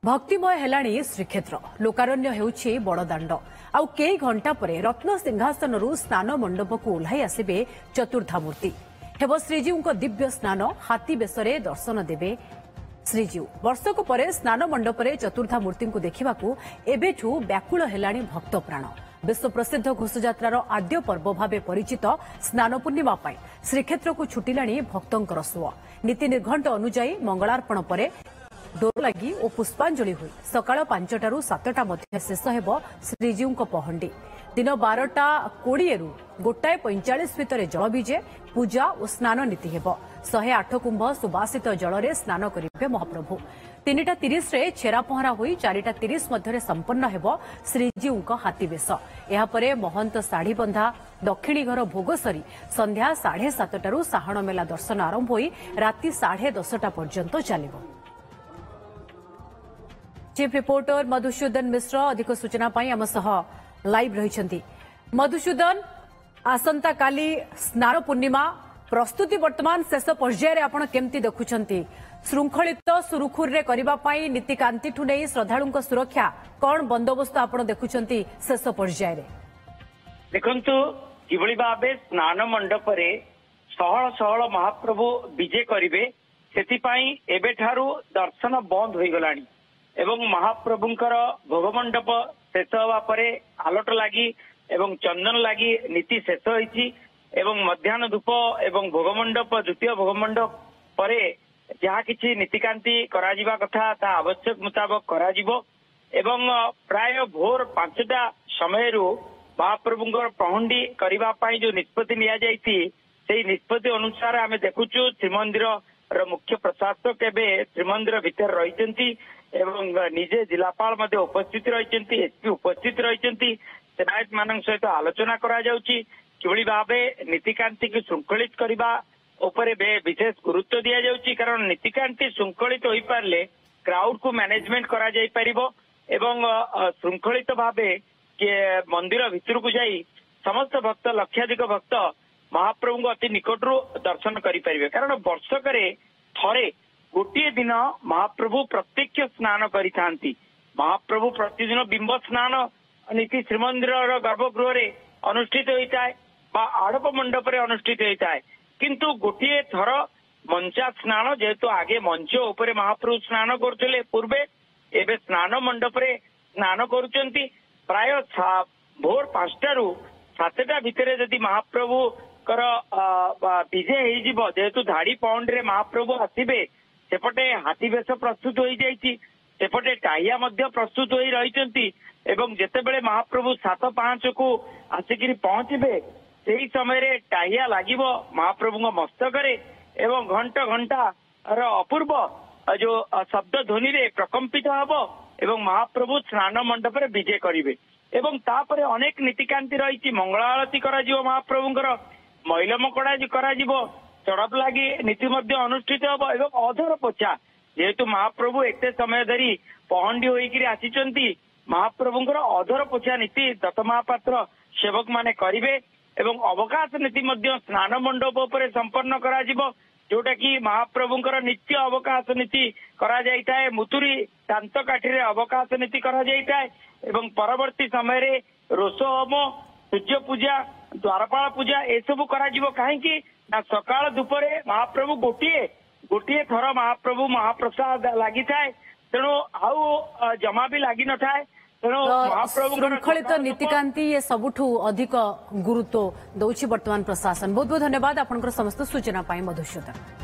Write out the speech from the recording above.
भक्तिमय हेलाणी श्रीक्षेत्र लोकारण्य हेउछि बड़दाण्ड आउ कई घंटा परे रत्न सिंहासनरू स्नान मंडप को ओह्लाई आसिबे चतुर्धामूर्ति हेब श्रीजीव दिव्य स्नान हाथी बेसरे दर्शन देवे श्रीजीव वर्षक परे स्नान मंडपरे चतुर्धामूर्ति को देखिबाकू एबेठू व्याकुल हेलाणी भक्त प्राण विश्व प्रसिद्ध घोषयात्रार आद्य पर्व भाव परिचित स्नान पूर्णिमा श्रीक्षेत्र को छुटिलाणी भक्तंकर सुଅ नीति निर्घंट अनुଯାयी मंगलार्पण परे डोर लगी और पुष्पांजलि हुई सकाळ 5टारू 7टा मध्य शेष हेब श्रीजीव पहंडी दिन 12:20 रु 1:45 भितर जल विजे पूजा और स्नान नीति हेब 108 कुंभ सुबासित जल स्नान करेंगे महाप्रभु 3:30 रे छेरा पहरा हुई 4:30 मध्य संपन्न हेब श्रीजीव हाथी बेश यापर महंत शाढ़ी बंधा दक्षिणी घर भोग सरी संध्या 7:30 साहण मेला दर्शन आरंभ हो राति 10:30 पर्यंत चलिब। चीफ रिपोर्टर मधुसूदन मिश्र अधिक सूचना आम सह लाइव रही मधुसूदन आसंता काली स्नान पूर्णिमा प्रस्तुति वर्तमान शेष पर्यायर आपण केमती देखुंट श्रृंखलित सुरुखुर करने नीतिकांति ठू नहीं श्रद्धालु सुरक्षा कौन बंदोबस्त आप देखुंट शेष पर्यायर देखु किभली भाव स्नान मंडप सहल सहल महाप्रभु विजे करेंगे से दर्शन बंद हो गला एवं महाप्रभुंकर भोगमंडप शेष हवा परे आलोट लगी एवं चंदन लगी नीति शेष होईची एवं मध्याह्न धूप एवं भोगमंडप द्वितीय भोगमंडप परे जहा किछि नीतिकांति कराजिबा कथा ता आवश्यक मुताबक कराजिबो एवं प्राय भोर 5टा समयरू महाप्रभुंकर पहंडी करिबा पई जो निष्पत्ति लिया जाईती सेही निष्पत्ति अनुसार आमे देखुचु श्रीमंदिर मुख्य प्रशासक एवं श्रीमंदिर भितर रहिचंती एवं निजे जिलापाल मध्य उपस्थित रहिचंती एसपी उपस्थित रहिचंती सेनायत मानक सहित आलोचना करा जाउची किभली भावे नीतिकांति की श्रृंखलित करबा उपरे विशेष गुरुत्व दिया जाउची कारण नीतिकांति श्रृंखलित होई पारले क्राउड को मैनेजमेंट करा जाई परिबो एवं श्रृंखलित भावे के मंदिर भितर को जाई समस्त भक्त लक्षाधिक भक्त महाप्रभु अति निकटरू दर्शन करि परिबे कारण वर्षकरे थरे गोटे दिन महाप्रभु प्रत्यक्ष स्नान करिथांती महाप्रभु प्रतिदिन बिंब स्नान नीति श्रीमंदिर गर्भगृह अनुष्ठित होता है आड़प मंडप अनुष्ठित होता है किंतु गोटे थर मंचा स्नान जेहेतु आगे मंच उपरे महाप्रभु स्नान करते पूर्वे एवं स्नान मंडप स्नान करुचंती प्राय भोर 5टारू 7टा भितर जदि महाप्रभु विजे हो जेहेतु धाड़ी पौंड महाप्रभु आसबे सेपटे हाथी बेश प्रस्तुत हो जाइए सेपटे टाहिया मध्य प्रस्तुत हो रही एवं जेतेबेले महाप्रभु 7:05 को आसिक पहुंचे से समय टाहिया लगे महाप्रभु मस्तक एवं घंटा घंटा अपूर्व जो शब्द ध्वनि रे प्रकंपित हब एवं महाप्रभु स्नान मंडप विजे करेंगे एवं तापर अनेक नीतिकांति रही मंगला आरती करा महाप्रभुंकर मैलम कड़ा चढ़प लगी नीति अनुष्ठित हम एवं अधर पोछा जेहेतु महाप्रभु एते समय धरी पहंडी होकर आसी महाप्रभुंकर अधर पोछा नीति दत्त महापात्र सेवक माने करिवे एवं अवकाश नीति स्नान मंडप उपरे संपन्न करा जोटा कि महाप्रभुंकर नित्य अवकाश नीति करा जाइताए मुतुरी दांत काठी अवकाश नीति करा जाइताए एवं परवर्ती समय रोष होम सूर्य पूजा द्वारपाल पूजा ए सब करा कहीं सकाळ धूपरे महाप्रभु गोटे थर महाप्रभु महाप्रसाद लगी थाए तेणु आउ जमा भी लगी न थाए तेणु महाप्रभु श्रृंखलित नीतिकांति ये सबुठू अधिक गुरुत्व दौछि वर्तमान प्रशासन बहुत बहुत धन्यवाद आपनकर समस्त सूचना पाई मधुसूदन।